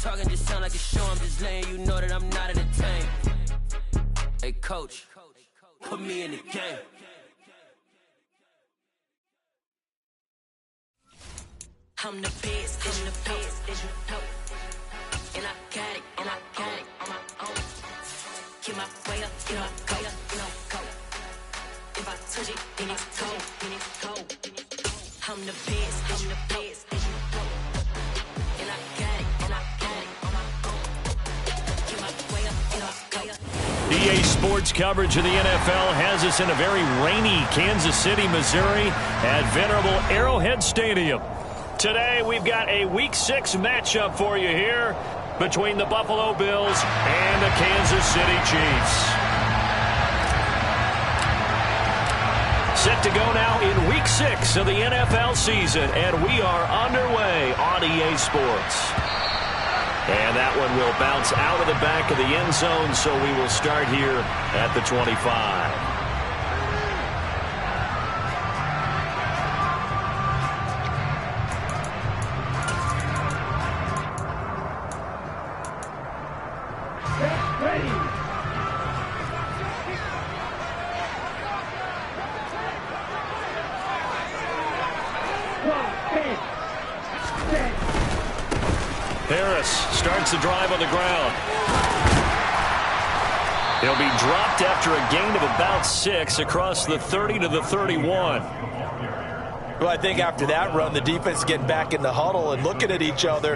Talking just sound like a show, I'm just letting you know that I'm not entertained. Hey, coach, put me in the game. I'm the best, and I got it, on my own. Get my way up, go. If I touch it, then it's cold. I'm the best, and I got it, on my own. Get my way up, go. EA Sports coverage of the NFL has us in a very rainy Kansas City, Missouri at venerable Arrowhead Stadium. Today, we've got a Week 6 matchup for you here between the Buffalo Bills and the Kansas City Chiefs. Set to go now in Week 6 of the NFL season, and we are underway on EA Sports. And that one will bounce out of the back of the end zone, so we will start here at the 25. Harris starts the drive on the ground. He'll be dropped after a gain of about 6 across the 30 to the 31. Well, I think after that run, the defense getting back in the huddle and looking at each other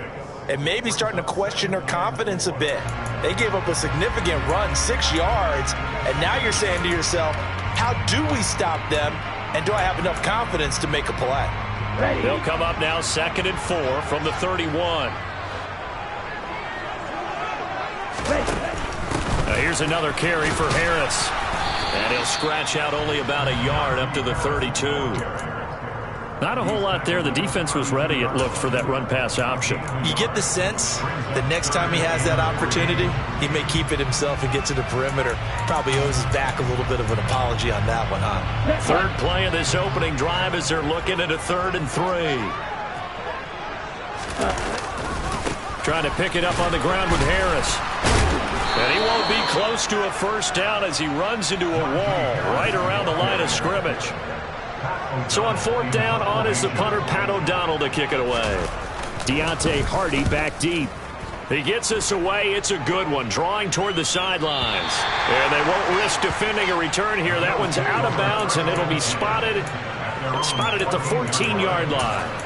and maybe starting to question their confidence a bit. They gave up a significant run, 6 yards, and now you're saying to yourself, how do we stop them, and do I have enough confidence to make a play? They'll come up now 2nd and 4 from the 31. Here's another carry for Harris. And he'll scratch out only about a yard up to the 32. Not a whole lot there. The defense was ready, it looked, for that run-pass option. You get the sense that next time he has that opportunity, he may keep it himself and get to the perimeter. Probably owes his back a little bit of an apology on that one, huh? Third play of this opening drive as they're looking at a 3rd and 3. Trying to pick it up on the ground with Harris. And he won't be close to a first down as he runs into a wall right around the line of scrimmage. So on 4th down, on is the punter, Pat O'Donnell, to kick it away. Deontay Hardy back deep. He gets us away. It's a good one, drawing toward the sidelines. And they won't risk defending a return here. That one's out of bounds, and it'll be spotted at the 14-yard line.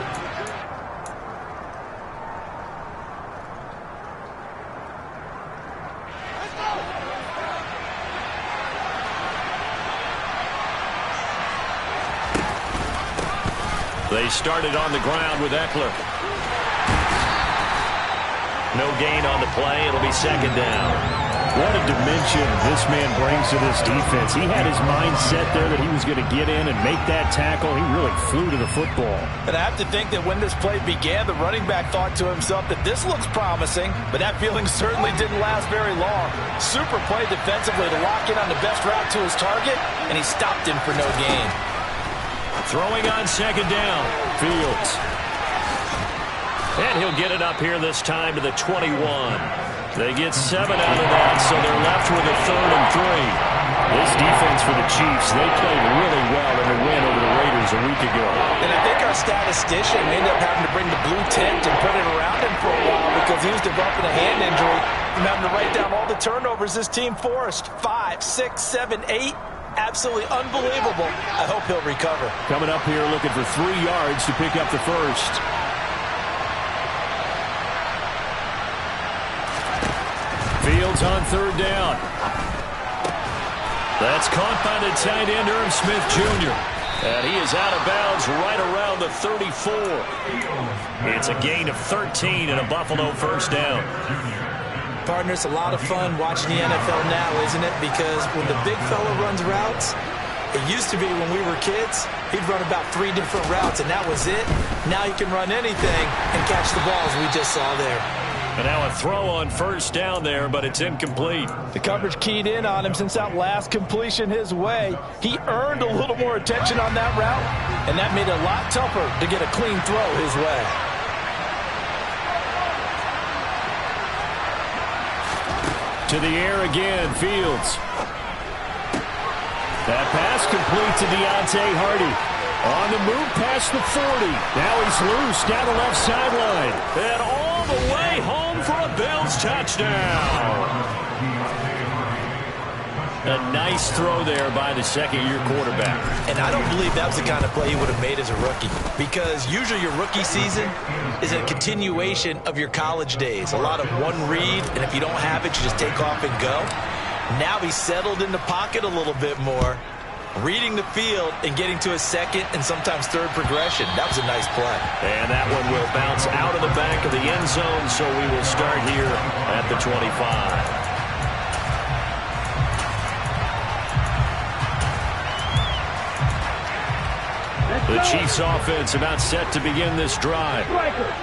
They started on the ground with Eckler. No gain on the play. It'll be 2nd down. What a dimension this man brings to this defense. He had his mind set there that he was going to get in and make that tackle. He really flew to the football. And I have to think that when this play began, the running back thought to himself that this looks promising, but that feeling certainly didn't last very long. Super play defensively to lock in on the best route to his target, and he stopped him for no gain. Throwing on 2nd down, Fields. And he'll get it up here this time to the 21. They get 7 out of that, so they're left with a 3rd and 3. This defense for the Chiefs, they played really well in the win over the Raiders a week ago. And I think our statistician ended up having to bring the blue tent and put it around him for a while because he was developing a hand injury from having to write down all the turnovers this team forced. 5, 6, 7, 8. Absolutely unbelievable. I hope he'll recover. Coming up here looking for 3 yards to pick up the first. Fields on 3rd down. That's caught by the tight end, Irv Smith Jr. And he is out of bounds right around the 34. It's a gain of 13 and a Buffalo first down. Partner, it's a lot of fun watching the NFL now, isn't it? Because when the big fella runs routes, it used to be when we were kids, he'd run about 3 different routes, and that was it. Now he can run anything and catch the balls we just saw there. And now a throw on first down there, but it's incomplete. The coverage keyed in on him since that last completion his way. He earned a little more attention on that route, and that made it a lot tougher to get a clean throw his way. To the air again, Fields. That pass complete to Deontay Hardy. On the move past the 40. Now he's loose down the left sideline. And all the way home for a Bills touchdown. A nice throw there by the second-year quarterback. And I don't believe that was the kind of play he would have made as a rookie, because usually your rookie season is a continuation of your college days. A lot of one read, and if you don't have it, you just take off and go. Now he's settled in the pocket a little bit more, reading the field and getting to a second and sometimes third progression. That was a nice play. And that one will bounce out of the back of the end zone, so we will start here at the 25. The Chiefs offense about set to begin this drive.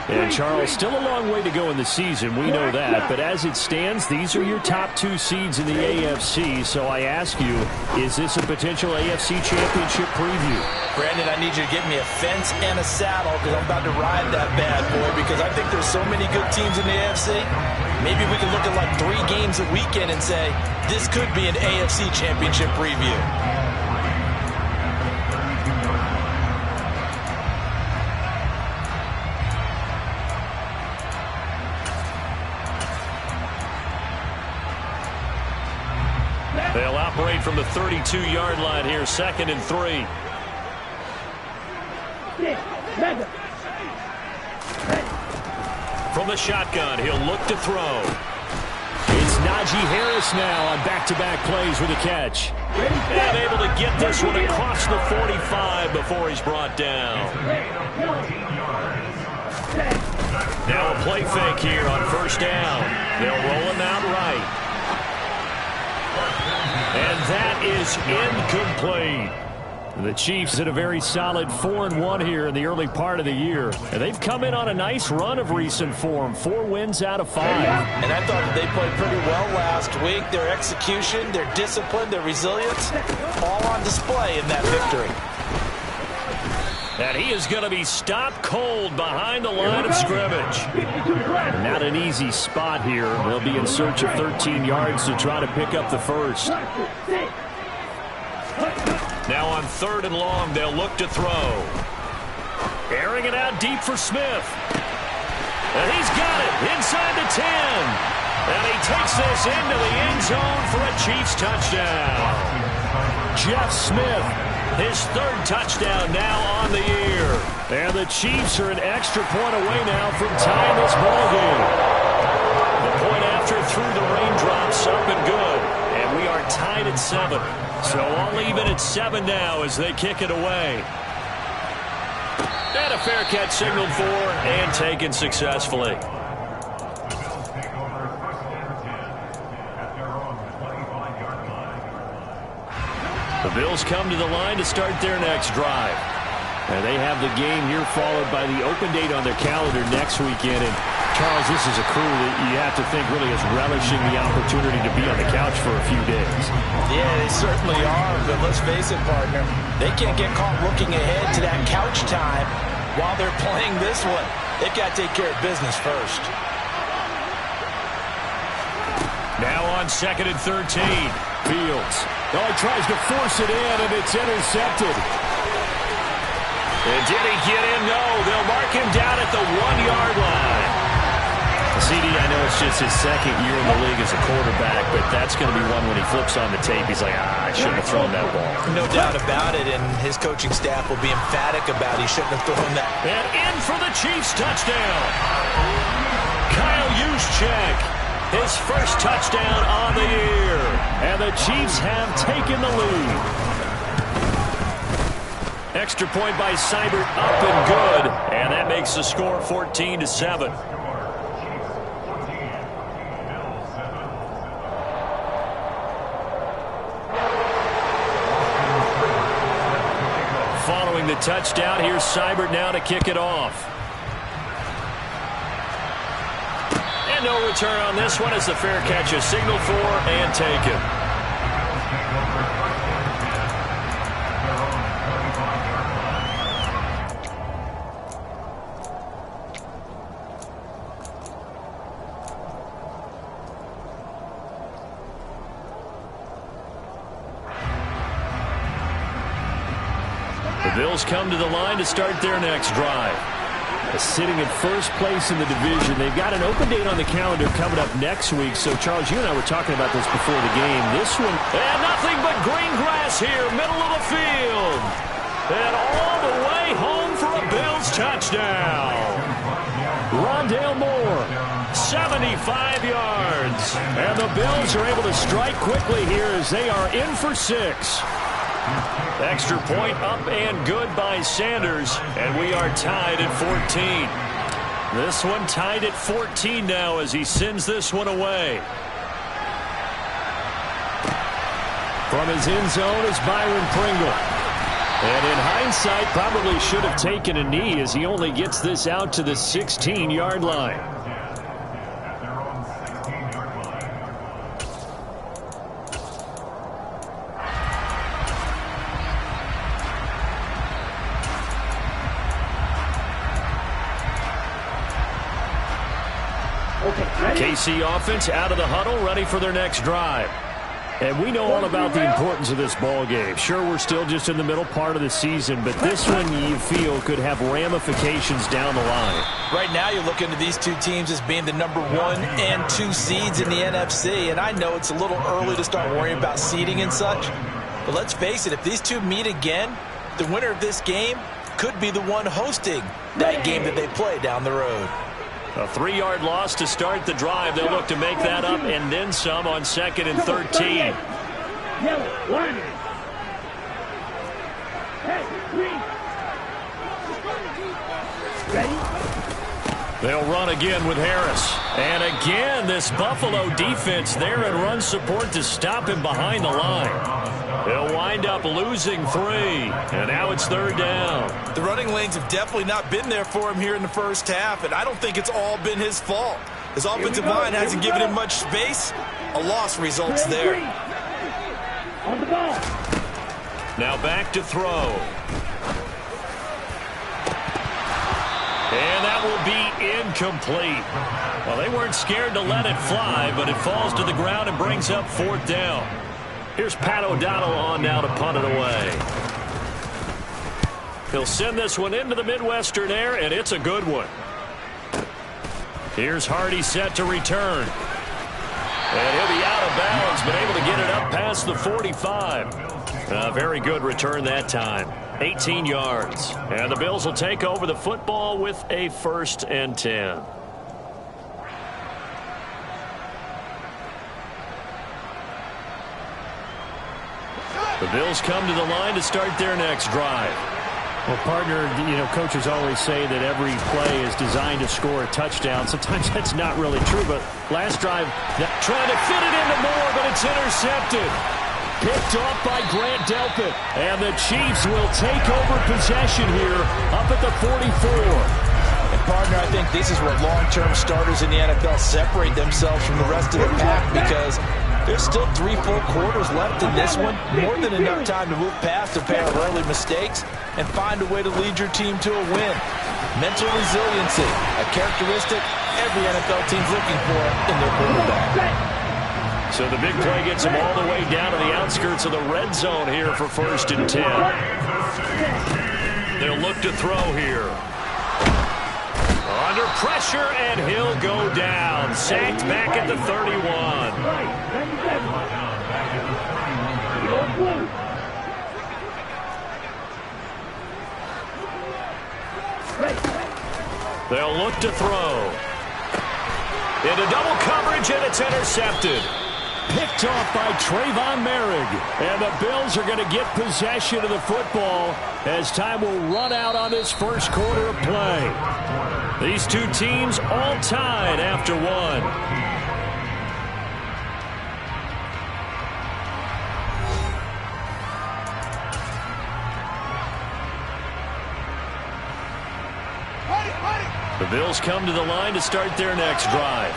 And Charles, still a long way to go in the season. We know that. But as it stands, these are your top two seeds in the AFC. So I ask you, is this a potential AFC championship preview? Brandon, I need you to get me a fence and a saddle, because I'm about to ride that bad boy, because I think there's so many good teams in the AFC. Maybe we can look at like 3 games a weekend and say, this could be an AFC championship preview. They'll operate from the 32-yard line here, 2nd and 3. From the shotgun, he'll look to throw. It's Najee Harris now on back-to-back plays with a catch. And able to get this one across the 45 before he's brought down. Now a play fake here on 1st down. They'll roll him out right. And that is incomplete. The Chiefs had a very solid 4-1 here in the early part of the year. And they've come in on a nice run of recent form. 4 wins out of 5. And I thought that they played pretty well last week. Their execution, their discipline, their resilience, all on display in that victory. And he is going to be stopped cold behind the line of scrimmage. Not an easy spot here. They'll be in search of 13 yards to try to pick up the first. Now on 3rd and long, they'll look to throw. Airing it out deep for Smith. And he's got it inside the 10. And he takes this into the end zone for a Chiefs touchdown. Jeff Smith, his 3rd touchdown now on the year. And the Chiefs are an extra point away now from tying this ball game. The point after through the raindrops, up and good. And we are tied at 7. So all even at 7 now as they kick it away. And a fair catch signaled for and taken successfully. The Bills come to the line to start their next drive. And they have the game here followed by the open date on their calendar next weekend. And Charles, this is a crew that you have to think really is relishing the opportunity to be on the couch for a few days. Yeah, they certainly are. But let's face it, partner, they can't get caught looking ahead to that couch time while they're playing this one. They've got to take care of business first. Now on 2nd and 13. Fields. Oh, he tries to force it in, and it's intercepted. And did he get in? No. They'll mark him down at the 1-yard line. CD, I know it's just his 2nd year in the league as a quarterback, but that's going to be one when he flips on the tape. He's like, I shouldn't have thrown that ball. No doubt about it, and his coaching staff will be emphatic about he shouldn't have thrown that. And in for the Chiefs touchdown. Kyle Juszczyk, his 1st touchdown on the year. And the Chiefs have taken the lead. Extra point by Seibert, up and good. And that makes the score 14-7. Following the touchdown, here's Seibert now to kick it off. And no return on this one as the fair catch is signaled for and taken. Bills come to the line to start their next drive. Sitting in first place in the division. They've got an open date on the calendar coming up next week. So, Charles, you and I were talking about this before the game. This one, and nothing but green grass here, middle of the field. And all the way home for a Bills touchdown. Rondale Moore, 75 yards. And the Bills are able to strike quickly here as they are in for 6. Extra point up and good by Sanders, and we are tied at 14. This one tied at 14 now as he sends this one away. From his end zone is Byron Pringle. And in hindsight, probably should have taken a knee as he only gets this out to the 16-yard line. KC offense out of the huddle, ready for their next drive. And we know all about the importance of this ball game. Sure, we're still just in the middle part of the season, but this one you feel could have ramifications down the line. Right now you're looking at these two teams as being the number 1 and 2 seeds in the NFC, and I know it's a little early to start worrying about seeding and such, but let's face it, if these two meet again, the winner of this game could be the one hosting that game that they play down the road. A 3-yard loss to start the drive. They'll look to make that up and then some on 2nd and 13. They'll run again with Harris. And again, this Buffalo defense there in run support to stop him behind the line. They'll wind up losing 3, and now it's 3rd down. The running lanes have definitely not been there for him here in the first half, and I don't think it's all been his fault. His offensive line hasn't given him much space. A loss results there. On the ball. Now back to throw. And that will be incomplete. Well, they weren't scared to let it fly, but it falls to the ground and brings up 4th down. Here's Pat O'Donnell on now to punt it away. He'll send this one into the Midwestern air, and it's a good one. Here's Hardy set to return. And he'll be out of bounds, but able to get it up past the 45. Very good return that time. 18 yards. And the Bills will take over the football with a 1st and 10. The Bills come to the line to start their next drive. Well, partner, coaches always say that every play is designed to score a touchdown. Sometimes that's not really true, but last drive, trying to fit it into Moore, but it's intercepted. Picked off by Grant Delpit. And the Chiefs will take over possession here up at the 44. And partner, I think this is where long-term starters in the NFL separate themselves from the rest of the pack, because there's still 3 full quarters left in this one. More than enough time to move past a pair of early mistakes and find a way to lead your team to a win. Mental resiliency, a characteristic every NFL team's looking for in their quarterback. So the big play gets them all the way down to the outskirts of the red zone here for 1st and 10. They'll look to throw here. Under pressure, and he'll go down. Sacked back at the 31. They'll look to throw. Into double coverage, and it's intercepted. Picked off by Trayvon Merrick. And the Bills are going to get possession of the football as time will run out on this first quarter of play. These two teams all tied after 1. The Bills come to the line to start their next drive.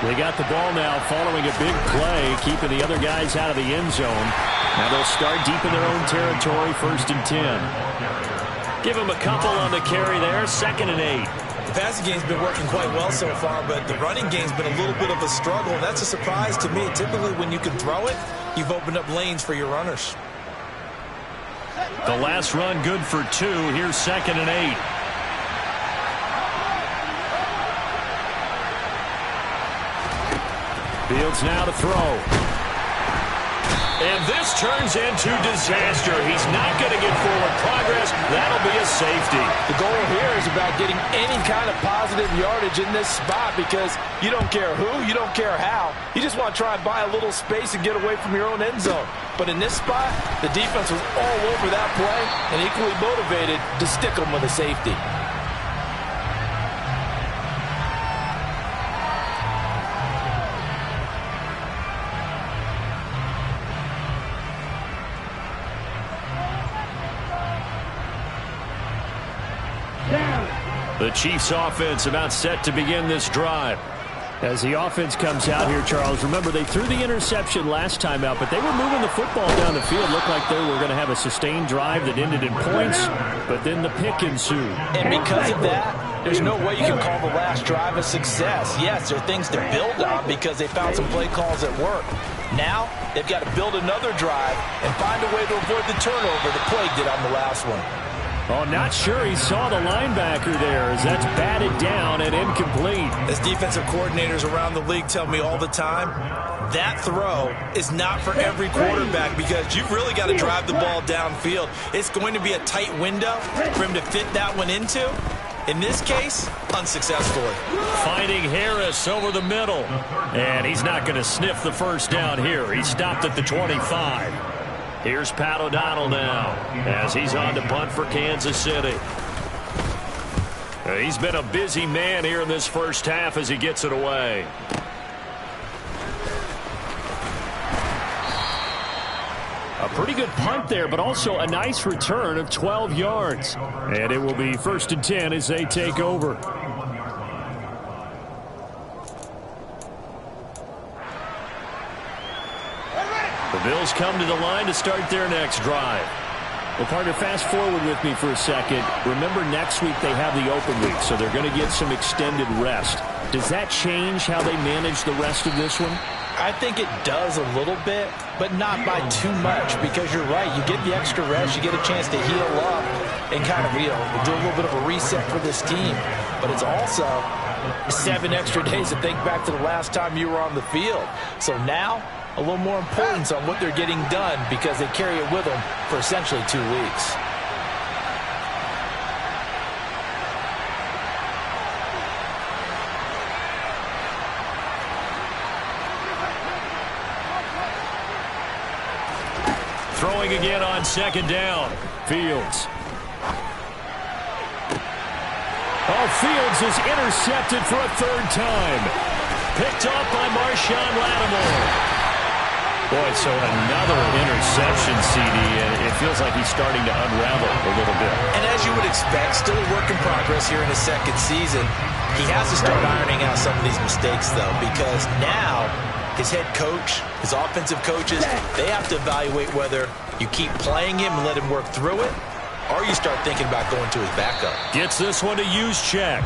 They got the ball now following a big play, keeping the other guys out of the end zone. Now they'll start deep in their own territory, 1st and 10. Give them a couple on the carry there, 2nd and 8. The passing game's been working quite well so far, but the running game's been a little bit of a struggle, and that's a surprise to me. Typically, when you can throw it, you've opened up lanes for your runners. The last run good for 2. Here's 2nd and 8. Fields now to throw. And this turns into disaster. He's not going to get forward progress. That'll be a safety. The goal here is about getting any kind of positive yardage in this spot because you don't care who, you don't care how. You just want to try and buy a little space and get away from your own end zone. But in this spot, the defense was all over that play and equally motivated to stick them with a safety. The Chiefs offense about set to begin this drive. As the offense comes out here, Charles, remember they threw the interception last time out, but they were moving the football down the field. Looked like they were going to have a sustained drive that ended in points, but then the pick ensued. And because of that, there's no way you can call the last drive a success. Yes, there are things to build on because they found some play calls that work. Now, they've got to build another drive and find a way to avoid the turnover the Plague did on the last one. Oh, not sure he saw the linebacker there as that's batted down and incomplete. As defensive coordinators around the league tell me all the time, that throw is not for every quarterback because you've really got to drive the ball downfield. It's going to be a tight window for him to fit that one into. In this case, unsuccessfully. Finding Harris over the middle. And he's not going to sniff the first down here. He stopped at the 25. Here's Pat O'Donnell now as he's on to punt for Kansas City. He's been a busy man here in this first half as he gets it away. A pretty good punt there, but also a nice return of 12 yards. And it will be 1st and 10 as they take over. The Bills come to the line to start their next drive. Well, partner, fast forward with me for a second. Remember, next week they have the open week, so they're going to get some extended rest. Does that change how they manage the rest of this one? I think it does a little bit, but not by too much because you're right. You get the extra rest. You get a chance to heal up and kind of do a little bit of a reset for this team. But it's also 7 extra days to think back to the last time you were on the field. So now, a little more importance on what they're getting done because they carry it with them for essentially 2 weeks. Throwing again on 2nd down. Fields. Oh, Fields is intercepted for a 3rd time. Picked up by Marshawn Lattimore. Boy, so another interception, CD, and it feels like he's starting to unravel a little bit. And as you would expect, still a work in progress here in his 2nd season. He has to start ironing out some of these mistakes, though, because now his head coach, his offensive coaches, they have to evaluate whether you keep playing him and let him work through it, or you start thinking about going to his backup. Gets this one to use check.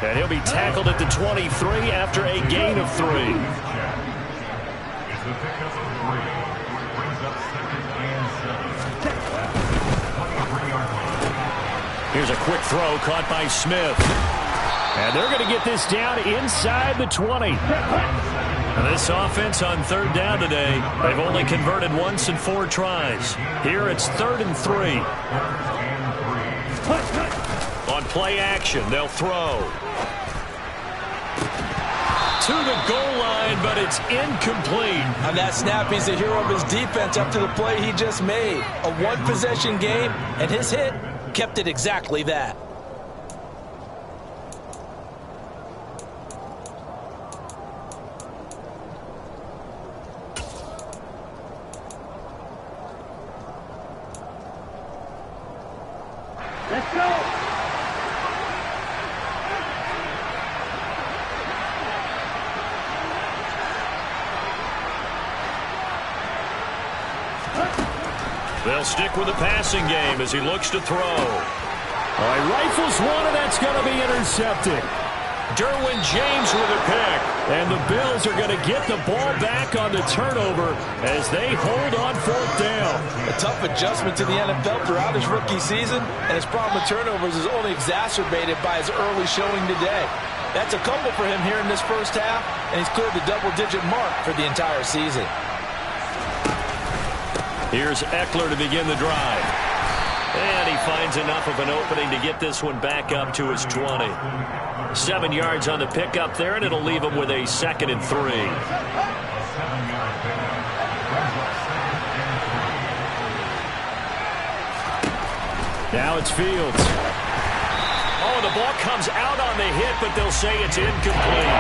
And he'll be tackled at the 23 after a gain of 3. Here's a quick throw caught by Smith. And they're going to get this down inside the 20. And this offense on 3rd down today, they've only converted once in 4 tries. Here it's 3rd and 3. On play action, they'll throw. To the goal line, but it's incomplete. On that snap, he's the hero of his defense up to the play he just made. A 1-possession game, and his hit kept it exactly that. Let's go. They'll stick with the passing game as he looks to throw. All right, rifles one, and that's going to be intercepted. Derwin James with a pick. And the Bills are going to get the ball back on the turnover as they hold on fourth down. A tough adjustment to the NFL throughout his rookie season, and his problem with turnovers is only exacerbated by his early showing today. That's a couple for him here in this first half, and he's cleared the double-digit mark for the entire season. Here's Eckler to begin the drive. And he finds enough of an opening to get this one back up to his 20. 7 yards on the pickup there, and it'll leave him with a 2nd and 3. Now it's Fields. Oh, the ball comes out on the hit, but they'll say it's incomplete.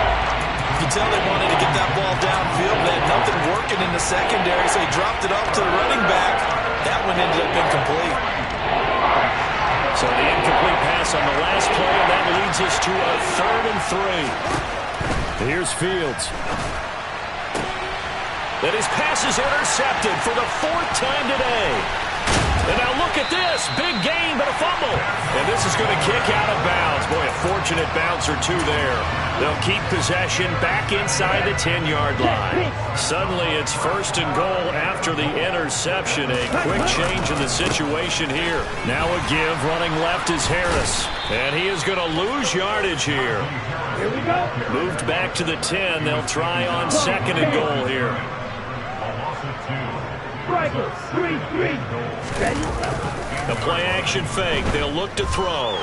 You can tell they wanted to get that ball downfield. They had nothing working in the secondary, so he dropped it off to the running back. That one ended up incomplete. So the incomplete pass on the last play, and that leads us to a 3rd and 3. Here's Fields. And his pass is intercepted for the 4th time today. And now look at this. Big gain, but a fumble. And this is going to kick out of bounds. Boy, a fortunate bounce or two there. They'll keep possession back inside the 10-yard line. Suddenly, it's 1st and goal after the interception. A quick change in the situation here. Now a give. Running left is Harris. And he is going to lose yardage here. Here we go. Moved back to the 10. They'll try on 2nd and goal here. Strikers, 3-3. Ready? The play-action fake. They'll look to throw.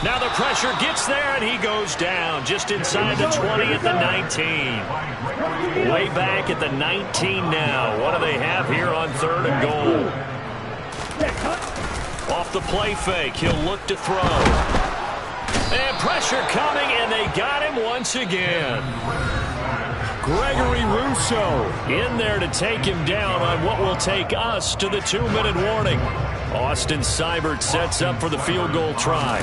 Now the pressure gets there, and he goes down just inside the 20 at the 19. Way back at the 19 now. What do they have here on 3rd and goal? Off the play fake. He'll look to throw. And pressure coming, and they got him once again. Gregory Rousseau in there to take him down on what will take us to the 2-minute warning. Austin Seibert sets up for the field goal try.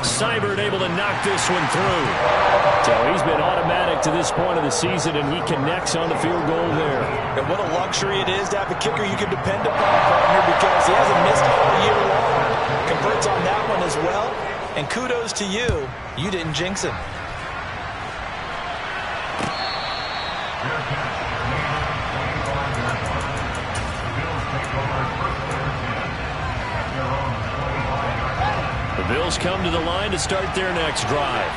Seibert able to knock this one through. So he's been automatic to this point of the season, and he connects on the field goal there. And what a luxury it is to have a kicker you can depend upon, partner, because he hasn't missed all year long. Converts on that one as well. And kudos to you. You didn't jinx him. The Bills come to the line to start their next drive.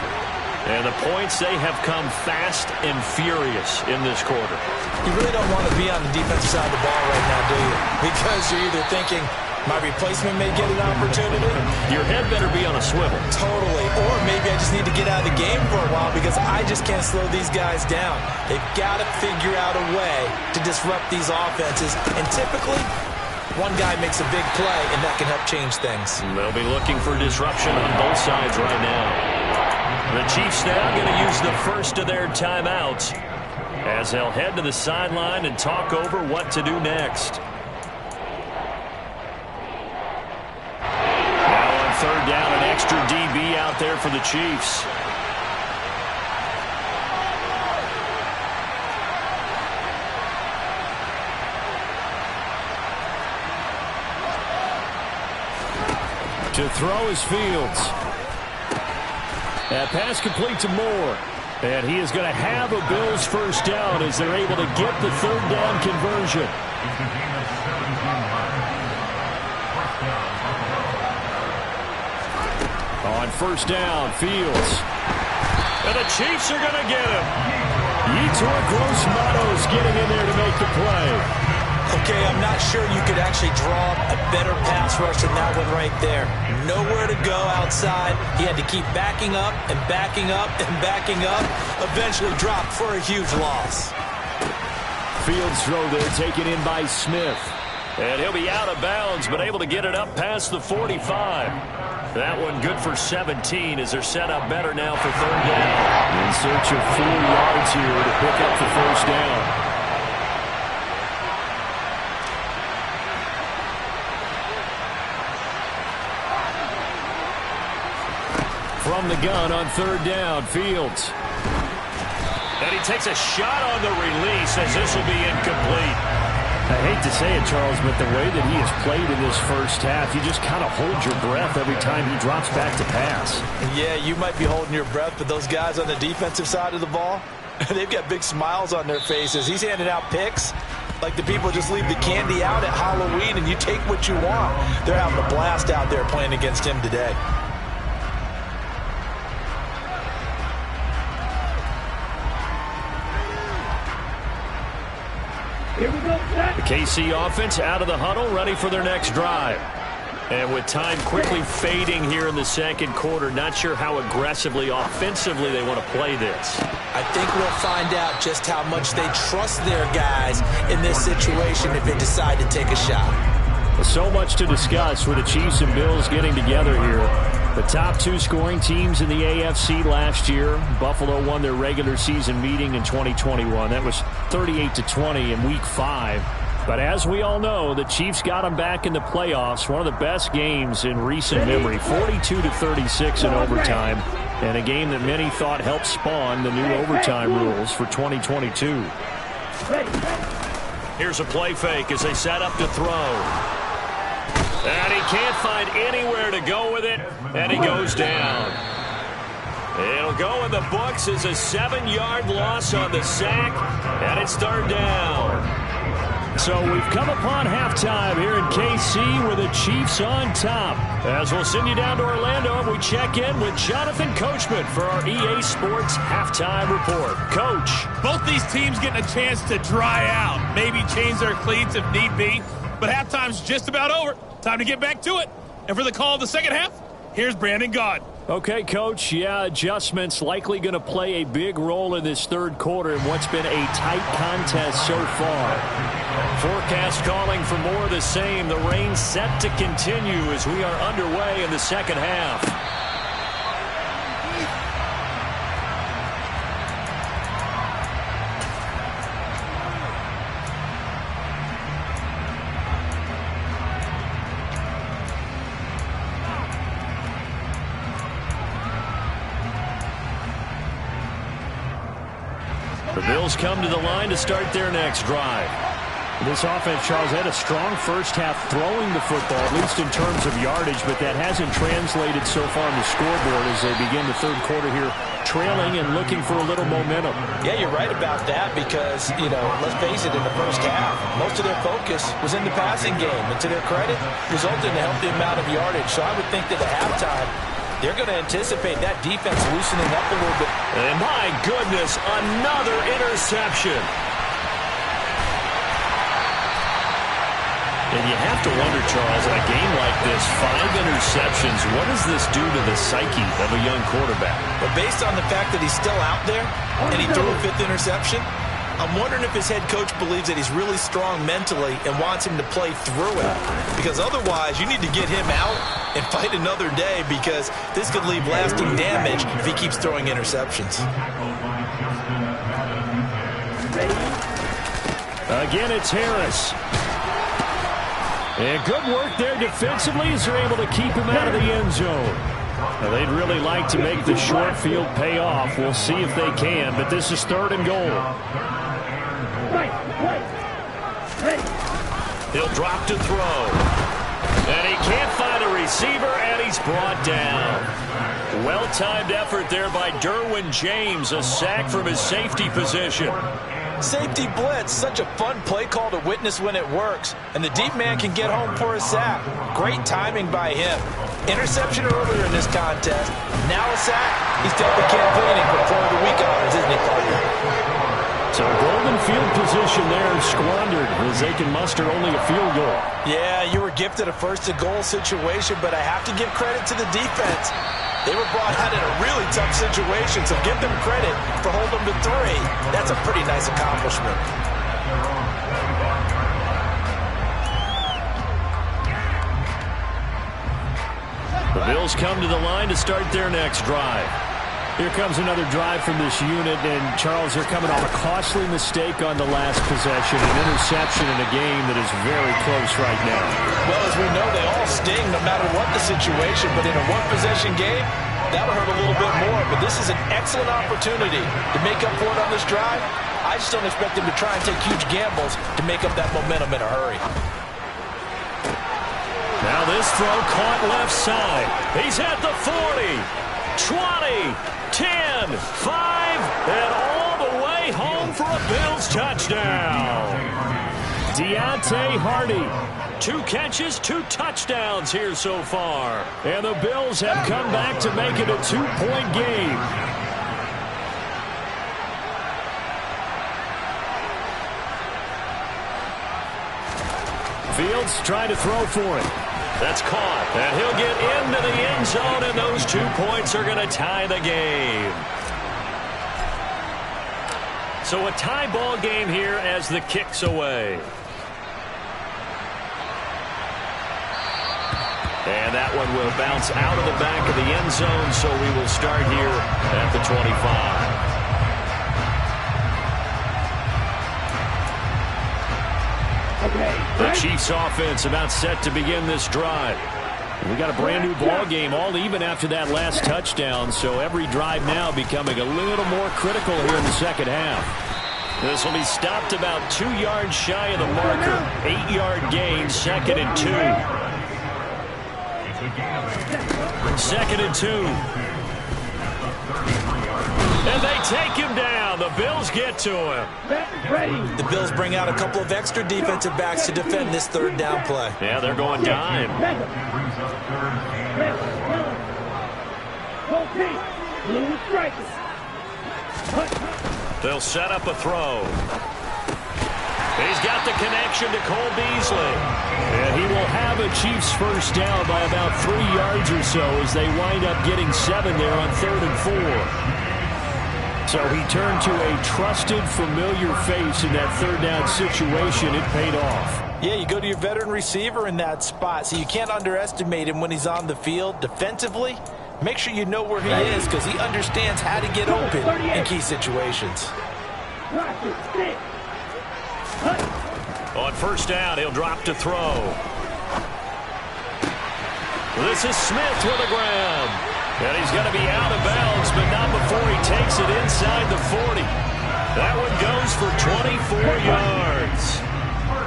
And the points, they have come fast and furious in this quarter. You really don't want to be on the defensive side of the ball right now, do you? Because you're either thinking, my replacement may get an opportunity. Your head better be on a swivel. Totally. Or maybe I just need to get out of the game for a while because I just can't slow these guys down. They've got to figure out a way to disrupt these offenses. And typically, one guy makes a big play, and that can help change things. They'll be looking for disruption on both sides right now. The Chiefs now going to use the first of their timeouts as they'll head to the sideline and talk over what to do next. Now on 3rd down, an extra DB out there for the Chiefs. To throw is Fields. That pass complete to Moore. And he is going to have a Bills first down as they're able to get the 3rd down conversion. On 1st down, Fields. And the Chiefs are going to get him. Yetur Gross-Matos getting in there to make the play. Okay, I'm not sure you could actually draw a better pass rush than that one right there. Nowhere to go outside. He had to keep backing up and backing up and backing up. Eventually dropped for a huge loss. Fields throw there taken in by Smith. And he'll be out of bounds, but able to get it up past the 45. That one good for 17 as they're set up better now for 3rd down. In search of 4 yards here to pick up the first down. From the gun on 3rd down, Fields. And he takes a shot on the release as this will be incomplete. I hate to say it, Charles, but the way that he has played in this first half, you just kind of hold your breath every time he drops back to pass. Yeah, you might be holding your breath, but those guys on the defensive side of the ball, they've got big smiles on their faces. He's handing out picks like the people just leave the candy out at Halloween and you take what you want. They're having a blast out there playing against him today. Here we go, set. The KC offense out of the huddle, ready for their next drive. And with time quickly fading here in the second quarter, not sure how aggressively, offensively they want to play this. I think we'll find out just how much they trust their guys in this situation if they decide to take a shot. So much to discuss with the Chiefs and Bills getting together here. The top two scoring teams in the AFC last year. Buffalo won their regular season meeting in 2021. That was 38-20 in Week 5. But as we all know, the Chiefs got them back in the playoffs. One of the best games in recent memory. 42-36 in overtime. And a game that many thought helped spawn the new overtime rules for 2022. Here's a play fake as they set up to throw. And he can't find anywhere to go with it, and he goes down. It'll go in the books as a 7-yard loss on the sack, and it's third down. So we've come upon halftime here in KC with the Chiefs on top. As we'll send you down to Orlando, and we check in with Jonathan Coachman for our EA Sports Halftime Report. Coach. Both these teams getting a chance to dry out, maybe change their cleats if need be, but halftime's just about over. Time to get back to it. And for the call of the second half, here's Brandon Gaud. Okay, Coach, yeah, adjustments likely going to play a big role in this third quarter in what's been a tight contest so far. Forecast calling for more of the same. The rain set to continue as we are underway in the second half. The Bills come to the line to start their next drive. This offense, Charles, had a strong first half throwing the football, at least in terms of yardage, but that hasn't translated so far on the scoreboard as they begin the third quarter here, trailing and looking for a little momentum. Yeah, you're right about that because, let's face it, in the first half, most of their focus was in the passing game. And to their credit, resulted in a healthy amount of yardage. So I would think that at halftime, they're going to anticipate that defense loosening up a little bit. And my goodness, another interception. And you have to wonder, Charles, in a game like this, 5 interceptions, what does this do to the psyche of a young quarterback? But based on the fact that he's still out there and he threw a 5th interception, I'm wondering if his head coach believes that he's really strong mentally and wants him to play through it. Because otherwise, you need to get him out and fight another day because this could leave lasting damage if he keeps throwing interceptions. Again, it's Harris. And good work there defensively as they're able to keep him out of the end zone. Now, they'd really like to make the short field pay off. We'll see if they can, but this is 3rd and goal. He'll drop to throw. And he can't find a receiver, and he's brought down. Well-timed effort there by Derwin James, a sack from his safety position. Safety blitz, such a fun play call to witness when it works. And the deep man can get home for a sack. Great timing by him. Interception earlier in this contest. Now a sack. He's definitely campaigning for Player of the Week honors, isn't he, partner? So golden field position there squandered as they can muster only a field goal. Yeah, you were gifted a first-to-goal situation, but I have to give credit to the defense. They were brought out in a really tough situation, so give them credit for holding them to 3. That's a pretty nice accomplishment. The Bills come to the line to start their next drive. Here comes another drive from this unit, and Charles, they're coming off a costly mistake on the last possession, an interception in a game that is very close right now. Well, as we know, they all sting no matter what the situation, but in a one-possession game, that'll hurt a little bit more. But this is an excellent opportunity to make up for it on this drive I just don't expect him to try and take huge gambles to make up that momentum in a hurry. Now this throw caught left side. He's at the 40, 20, 10, 5, and all the way home for a Bills touchdown. Deontay Hardy, 2 catches, 2 touchdowns here so far. And the Bills have come back to make it a 2-point game. Fields trying to throw for it. That's caught. And he'll get into the end zone, and those 2 points are going to tie the game. So a tie ball game here as the kick's away. And that one will bounce out of the back of the end zone, so we will start here at the 25. The Chiefs offense about set to begin this drive. We got a brand new ball game, all even after that last touchdown, so every drive now becoming a little more critical here in the second half. This will be stopped about 2 yards shy of the marker. 8-yard gain, 2nd and 2. 2nd and 2. And they take him down. The Bills get to him. The Bills bring out a couple of extra defensive backs to defend this 3rd down play. Yeah, they're going dime. They'll set up a throw. He's got the connection to Cole Beasley. And he will have a Chiefs first down by about 3 yards or so as they wind up getting 7 there on 3rd and 4. So he turned to a trusted, familiar face in that 3rd down situation. It paid off. Yeah, you go to your veteran receiver in that spot, so you can't underestimate him when he's on the field. Defensively, make sure you know where he is because he understands how to get open in key situations. On first down, he'll drop to throw. This is Smith with the grab. And he's going to be out of bounds, but not before he takes it inside the 40. That one goes for 24 yards.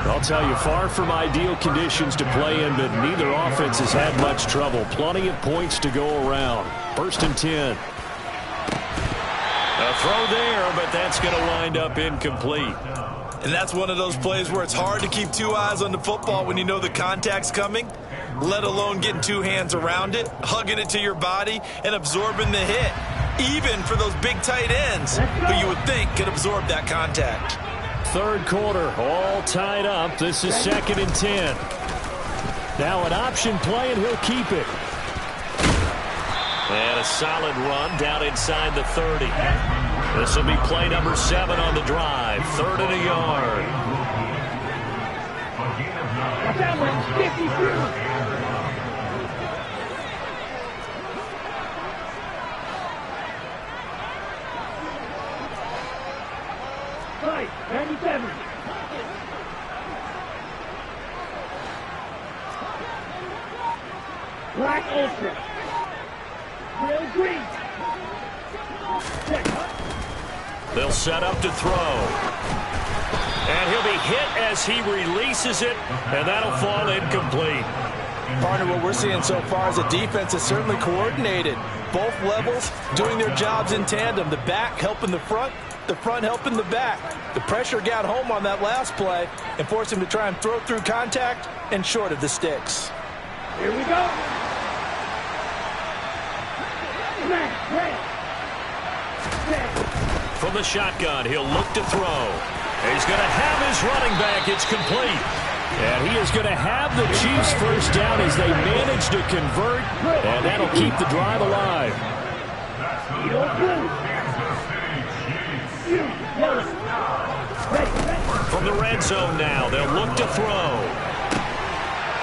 I'll tell you, far from ideal conditions to play in, but neither offense has had much trouble. Plenty of points to go around. 1st and 10. A throw there, but that's going to wind up incomplete. And that's one of those plays where it's hard to keep 2 eyes on the football when you know the contact's coming, let alone getting 2 hands around it, hugging it to your body, and absorbing the hit, even for those big tight ends who you would think could absorb that contact. 3rd quarter, all tied up. This is 2nd and 10. Now an option play, and he'll keep it. And a solid run down inside the 30. This will be play number 7 on the drive. 3rd and a yard. Right, 97. Black Ultra. Real green. They'll set up to throw. And he'll be hit as he releases it, and that'll fall incomplete. Partner, what we're seeing so far is a defense that's certainly coordinated. Both levels doing their jobs in tandem. The back helping the front helping the back. The pressure got home on that last play and forced him to try and throw through contact and short of the sticks. Here we go. From the shotgun, he'll look to throw. He's going to have his running back. It's complete. And he is going to have the Chiefs first down as they manage to convert, and that'll keep the drive alive. From the red zone now, they'll look to throw.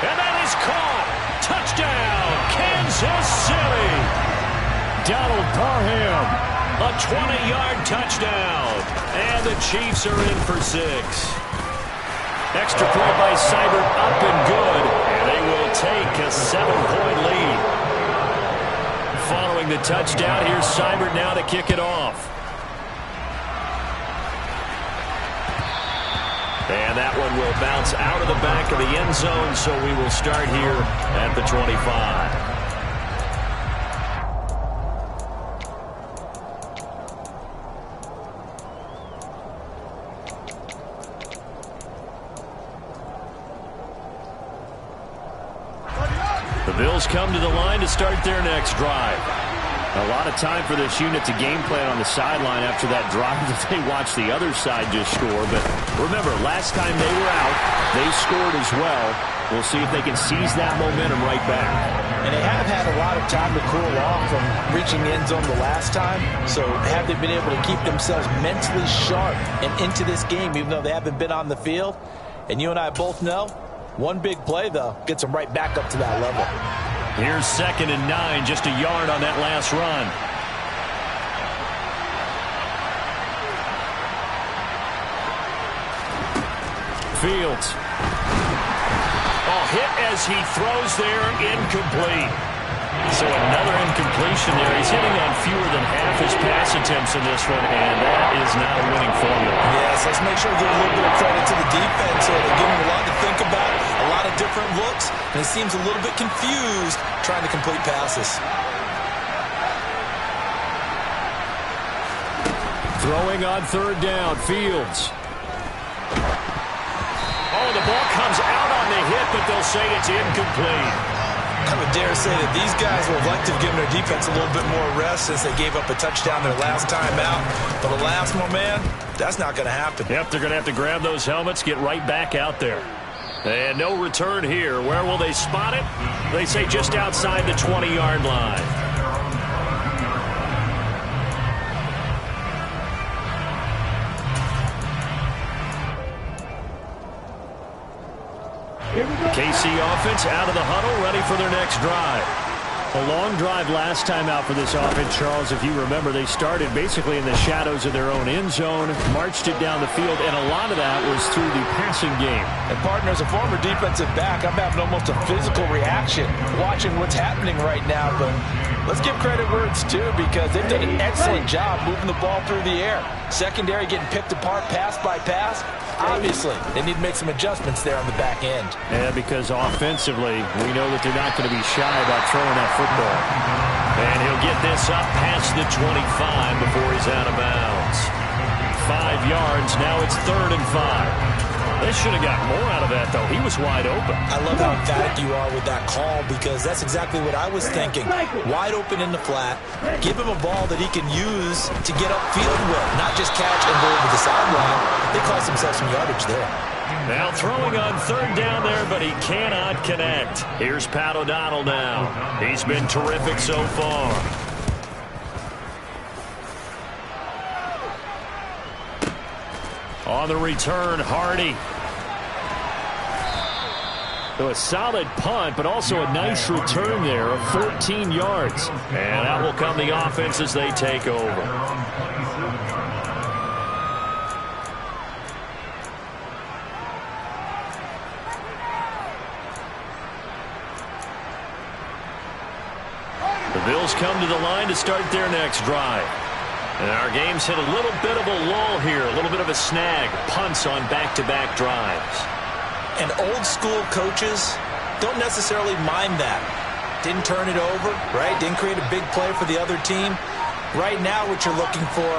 And that is caught. Touchdown, Kansas City. Donald Parham, a 20-yard touchdown. And the Chiefs are in for 6. Extra point by Seibert up and good. And they will take a 7-point lead. Following the touchdown, here's Seibert now to kick it off. And that one will bounce out of the back of the end zone, so we will start here at the 25. The Bills come to the line to start their next drive. A lot of time for this unit to game plan on the sideline after that drive that they watched the other side just score. But remember, last time they were out, they scored as well. We'll see if they can seize that momentum right back. And they have had a lot of time to cool off from reaching the end zone the last time. So have they been able to keep themselves mentally sharp and into this game, even though they haven't been on the field? And you and I both know, one big play, though, gets them right back up to that level. Here's 2nd and 9, just a yard on that last run. Fields. Oh, hit as he throws there, incomplete. So another incompletion there. He's hitting on fewer than half his pass attempts in this one, and that is not a winning formula. Yes, let's make sure to give a little bit of credit to the defense. So they're giving him a lot to think about, a lot of different looks, and he seems a little bit confused trying to complete passes. Throwing on 3rd down, Fields. Oh, the ball comes out on the hit, but they'll say it's incomplete. I would dare say that these guys would have liked to have given their defense a little bit more rest since they gave up a touchdown their last time out. But alas, my man, that's not going to happen. Yep, they're going to have to grab those helmets, get right back out there. And no return here. Where will they spot it? They say just outside the 20-yard line. KC offense out of the huddle, ready for their next drive. A long drive last time out for this offense, Charles. If you remember, they started basically in the shadows of their own end zone, marched it down the field, and a lot of that was through the passing game. And, partner, as a former defensive back, I'm having almost a physical reaction watching what's happening right now. But let's give credit where it's due, because they've done an excellent job moving the ball through the air. Secondary getting picked apart pass by pass. Obviously, they need to make some adjustments there on the back end. Yeah, because offensively, we know that they're not going to be shy about throwing that football. And he'll get this up past the 25 before he's out of bounds. 5 yards, now it's 3rd and 5. They should have got more out of that, though. He was wide open. I love how emphatic you are with that call, because that's exactly what I was thinking. Wide open in the flat. Give him a ball that he can use to get upfield with, not just catch and go over the sideline. They cost themselves some yardage there. Now throwing on 3rd down there, but he cannot connect. Here's Pat O'Donnell now. He's been terrific so far. On the return, Hardy. So a solid punt, but also a nice return there of 14 yards. And out will come the offense as they take over. The Bills come to the line to start their next drive. And our game's hit a little bit of a lull here, a little bit of a snag. Punts on back-to-back drives. And old-school coaches don't necessarily mind that. Didn't turn it over, right? Didn't create a big play for the other team. Right now what you're looking for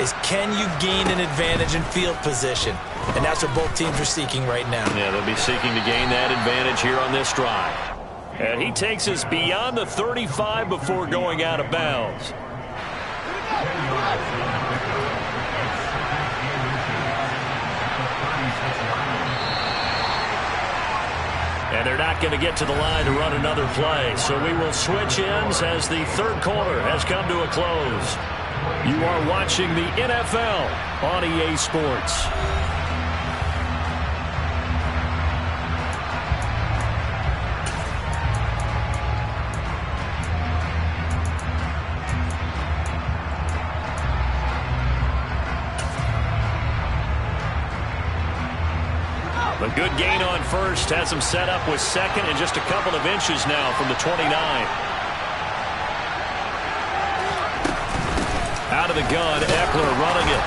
is, can you gain an advantage in field position? And that's what both teams are seeking right now. Yeah, they'll be seeking to gain that advantage here on this drive. And he takes us beyond the 35 before going out of bounds. And they're not going to get to the line to run another play. So we will switch ends as the 3rd quarter has come to a close. You are watching the NFL on EA Sports. A good gain on 1st, has him set up with 2nd and just a couple of inches now from the 29. Out of the gun, Eckler running it.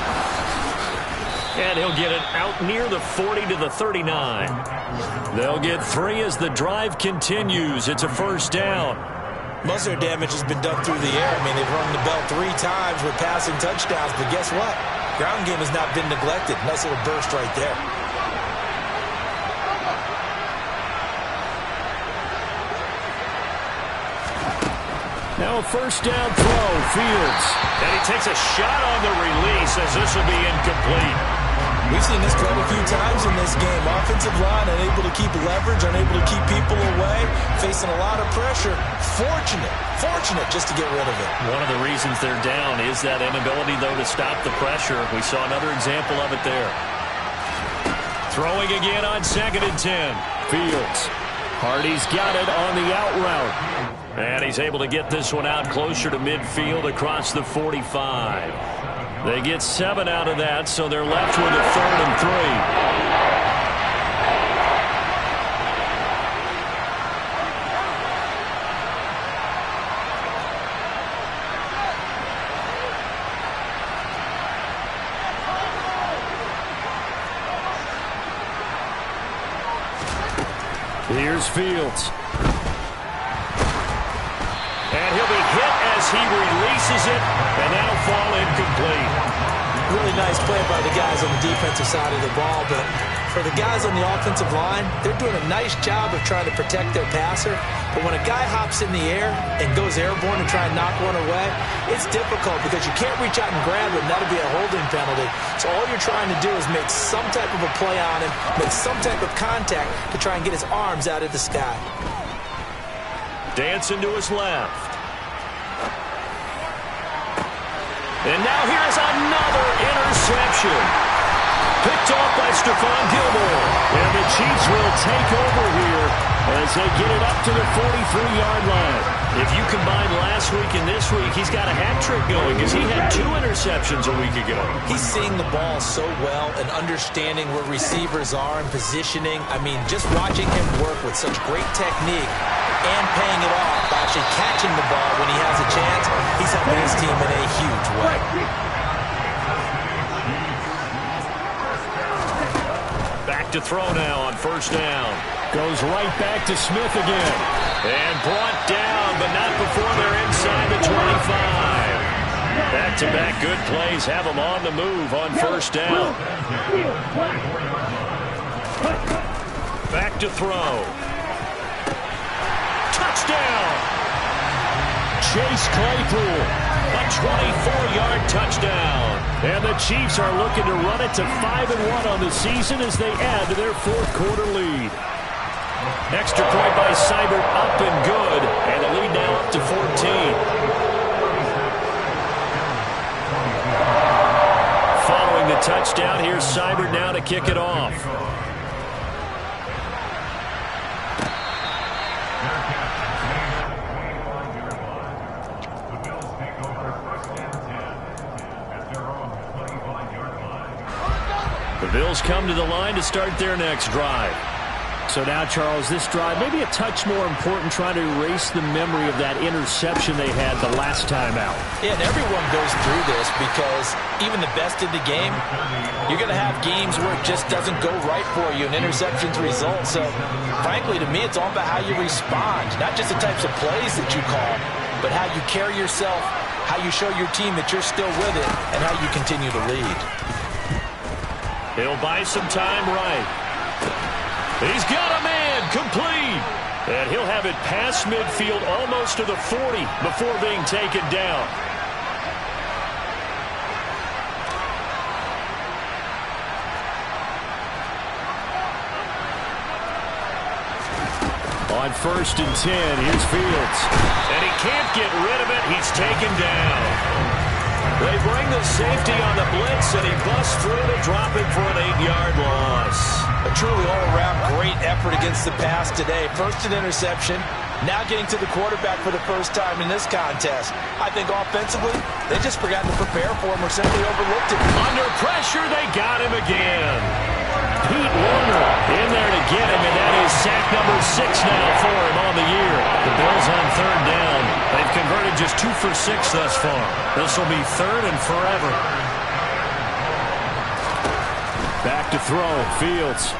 And he'll get it out near the 40 to the 39. They'll get 3 as the drive continues. It's a first down. Most of their damage has been done through the air. I mean, they've rung the bell 3 times with passing touchdowns, but guess what? Ground game has not been neglected. Nice little burst right there. Now a first down throw, Fields. And he takes a shot on the release as this will be incomplete. We've seen this quite a few times in this game. Offensive line unable to keep leverage, unable to keep people away, facing a lot of pressure. Fortunate just to get rid of it. One of the reasons they're down is that inability, though, to stop the pressure. We saw another example of it there. Throwing again on 2nd and 10. Fields. Hardy's got it on the out route. And he's able to get this one out closer to midfield across the 45. They get 7 out of that, so they're left with a 3rd and 3. Here's Fields. And he'll be hit as he releases it, and that'll fall incomplete. Really nice play by the guys on the defensive side of the ball, but for the guys on the offensive line, they're doing a nice job of trying to protect their passer. But when a guy hops in the air and goes airborne and try and knock one away, it's difficult because you can't reach out and grab him. That'll be a holding penalty. So all you're trying to do is make some type of a play on him, make some type of contact to try and get his arms out of the sky. Dancing to his left. And now here's another interception. Picked off by Stephon Gilmore. And the Chiefs will take over here as they get it up to the 43-yard line. If you combine last week and this week, he's got a hat trick going because he had 2 interceptions a week ago. He's seeing the ball so well and understanding where receivers are and positioning. I mean, just watching him work with such great technique and paying it off by actually catching the ball when he has a chance, he's helping his team in a huge way. Back to throw now on first down. Goes right back to Smith again. And brought down, but not before they're inside the 25. Back-to-back good plays have them on the move on first down. Back to throw. Touchdown! Chase Claypool, a 24-yard touchdown. And the Chiefs are looking to run it to 5-1 on the season as they add to their 4th quarter lead. Extra point by Seibert up and good, and the lead now up to 14. Following the touchdown, here's Seibert now to kick it off. The Bills come to the line to start their next drive. So now, Charles, this drive maybe a touch more important, trying to erase the memory of that interception they had the last time out. Yeah, and everyone goes through this because even the best in the game, you're going to have games where it just doesn't go right for you and interceptions result. So, frankly, to me, it's all about how you respond, not just the types of plays that you call, but how you carry yourself, how you show your team that you're still with it, and how you continue to lead. He'll buy some time right. He's got a man complete. And he'll have it past midfield almost to the 40 before being taken down. On 1st and 10, here's Fields. And he can't get rid of it. He's taken down. They bring the safety on the blitz, and he busts through to drop it for an 8-yard loss. A truly all-around great effort against the pass today. First an interception, now getting to the quarterback for the first time in this contest. I think offensively, they just forgot to prepare for him or simply overlooked it. Under pressure, they got him again. Pete Warner in there to get him, and that is sack number 6 now for him on the year. The Bills on 3rd down. They've converted just 2 for 6 thus far. This will be 3rd and forever. back to throw. Fields.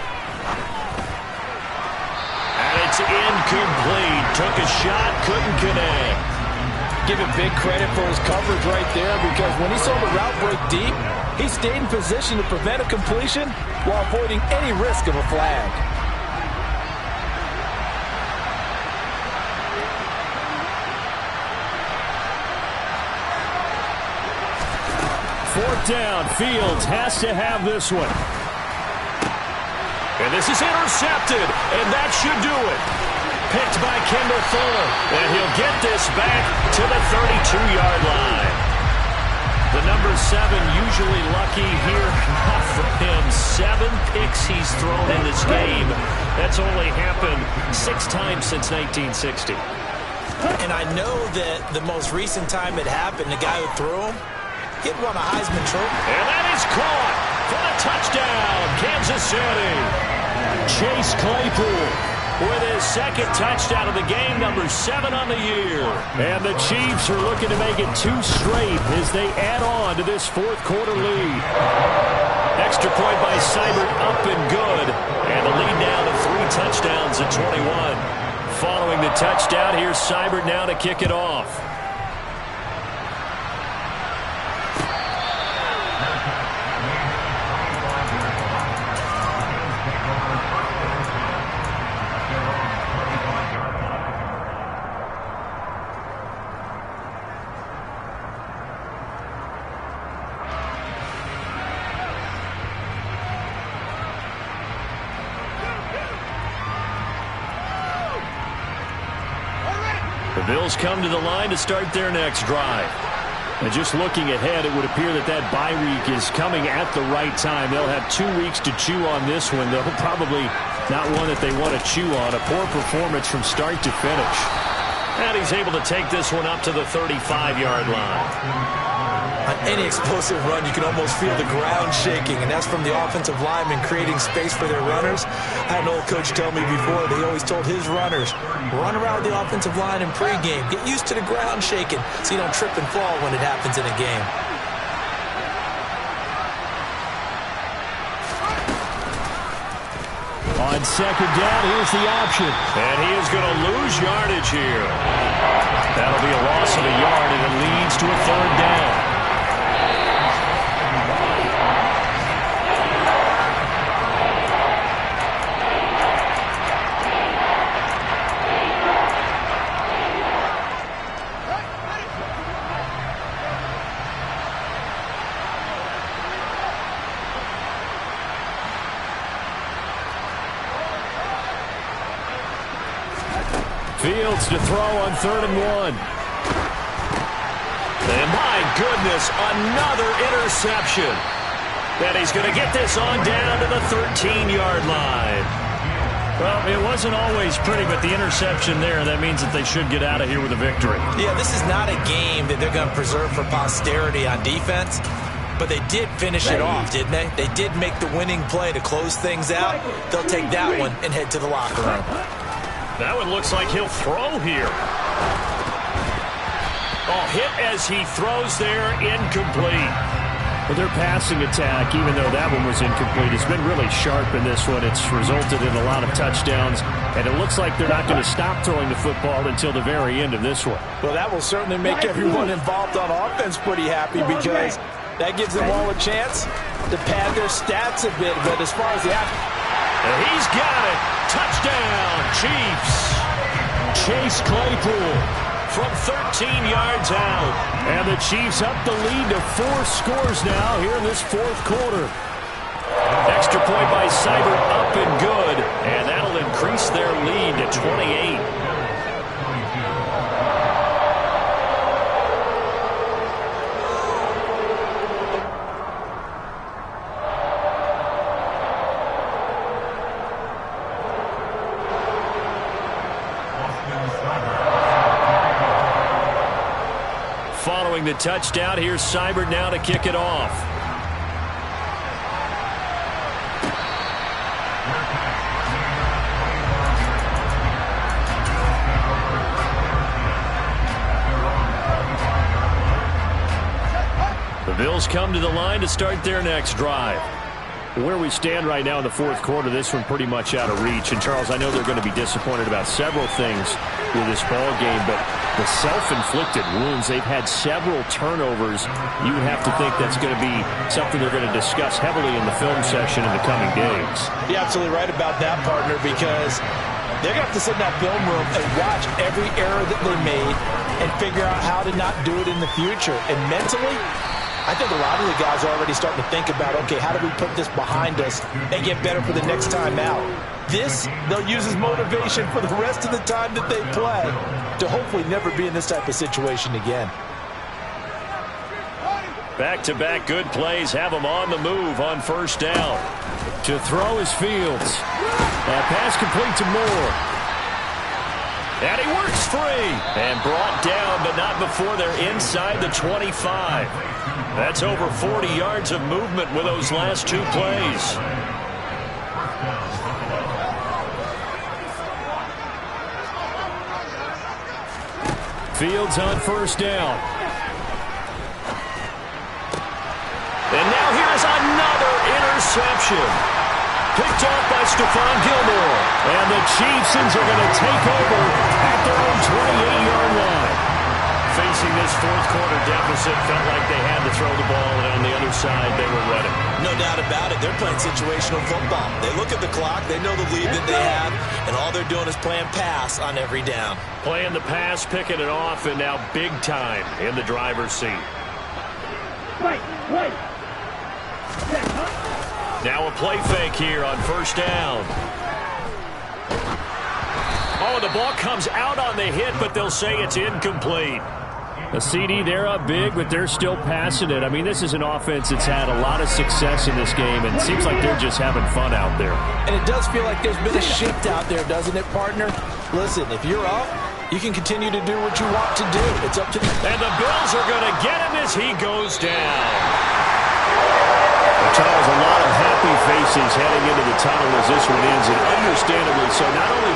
And it's incomplete. Took a shot, couldn't connect. Give him big credit for his coverage right there, because when he saw the route break deep, he stayed in position to prevent a completion while avoiding any risk of a flag. Fourth down. Fields has to have this one. And this is intercepted, and that should do it. Picked by Kendall Fuller, and he'll get this back to the 32-yard line. The number 7 usually lucky here. Not for him. 7 picks he's thrown in this game. That's only happened 6 times since 1960. And I know that the most recent time it happened, the guy who threw him, he had won a Heisman Trophy. And that is caught for a touchdown, Kansas City. Chase Claypool with his second touchdown of the game, number 7 on the year. And the Chiefs are looking to make it 2 straight as they add on to this fourth quarter lead. Extra point by Seibert, up and good. And the lead now to 3 touchdowns at 21. Following the touchdown, here's Seibert now to kick it off. The Bills come to the line to start their next drive. And just looking ahead, it would appear that that bye week is coming at the right time. They'll have 2 weeks to chew on this one, though probably not one that they want to chew on. A poor performance from start to finish. And he's able to take this one up to the 35-yard line. On any explosive run, you can almost feel the ground shaking, and that's from the offensive linemen creating space for their runners. I had an old coach tell me before, they always told his runners, run around the offensive line in pregame. Get used to the ground shaking so you don't trip and fall when it happens in a game. On second down, here's the option. And he is going to lose yardage here. That'll be a loss of a yard, and it leads to a 3rd down. Fields to throw on 3rd and 1. And my goodness, another interception. And he's going to get this on down to the 13-yard line. Well, it wasn't always pretty, but the interception there, that means that they should get out of here with a victory. Yeah, this is not a game that they're going to preserve for posterity on defense. But they did finish it off, didn't they? They did make the winning play to close things out. They'll take that one and head to the locker room. That one looks like he'll throw here. Oh, hit as he throws there, incomplete. Well, their passing attack, even though that one was incomplete, has been really sharp in this one. It's resulted in a lot of touchdowns, and it looks like they're not going to stop throwing the football until the very end of this one. Well, that will certainly make everyone involved on offense pretty happy, because that gives them all a chance to pad their stats a bit. But as far as the he's got it. Touchdown, Chiefs. Chase Claypool from 13 yards out. And the Chiefs up the lead to 4 scores now here in this 4th quarter. Extra point by Seibert, up and good. And that'll increase their lead to 28. Following the touchdown, here's Seibert now to kick it off. The Bills come to the line to start their next drive. Where we stand right now in the fourth quarter, this one pretty much out of reach. And, Charles, I know they're going to be disappointed about several things with this ball game, but the self-inflicted wounds, they've had several turnovers. You would have to think that's going to be something they're going to discuss heavily in the film session in the coming days. You're absolutely right about that, partner, because they're going to have to sit in that film room and watch every error that they made and figure out how to not do it in the future. And mentally, I think a lot of the guys are already starting to think about, okay, how do we put this behind us and get better for the next time out? This, they'll use as motivation for the rest of the time that they play to hopefully never be in this type of situation again. Back-to-back good plays have him on the move on first down. To throw is Fields. That pass complete to Moore. And he works free. And brought down, but not before they're inside the 25. That's over 40 yards of movement with those last two plays. Fields on first down. And now here's another interception. Picked off by Stephon Gilmore. And the Chiefs are going to take over at their own 28-yard line. Facing this fourth quarter deficit, felt like they had to throw the ball, and on the other side, they were ready. No doubt about it. They're playing situational football. They look at the clock. They know the lead that they have, and all they're doing is playing pass on every down. Playing the pass, picking it off, and now big time in the driver's seat. Right. Now a play fake here on first down. Oh, the ball comes out on the hit, but they'll say it's incomplete. A CD, they're up big, but they're still passing it. I mean, this is an offense that's had a lot of success in this game, and it seems like they're just having fun out there. And it does feel like there's been a shift out there, doesn't it, partner? Listen, if you're up, you can continue to do what you want to do. It's up to the... And the Bills are going to get him as he goes down. Charles, a lot of happy faces heading into the tunnel as this one ends, and understandably so. Not only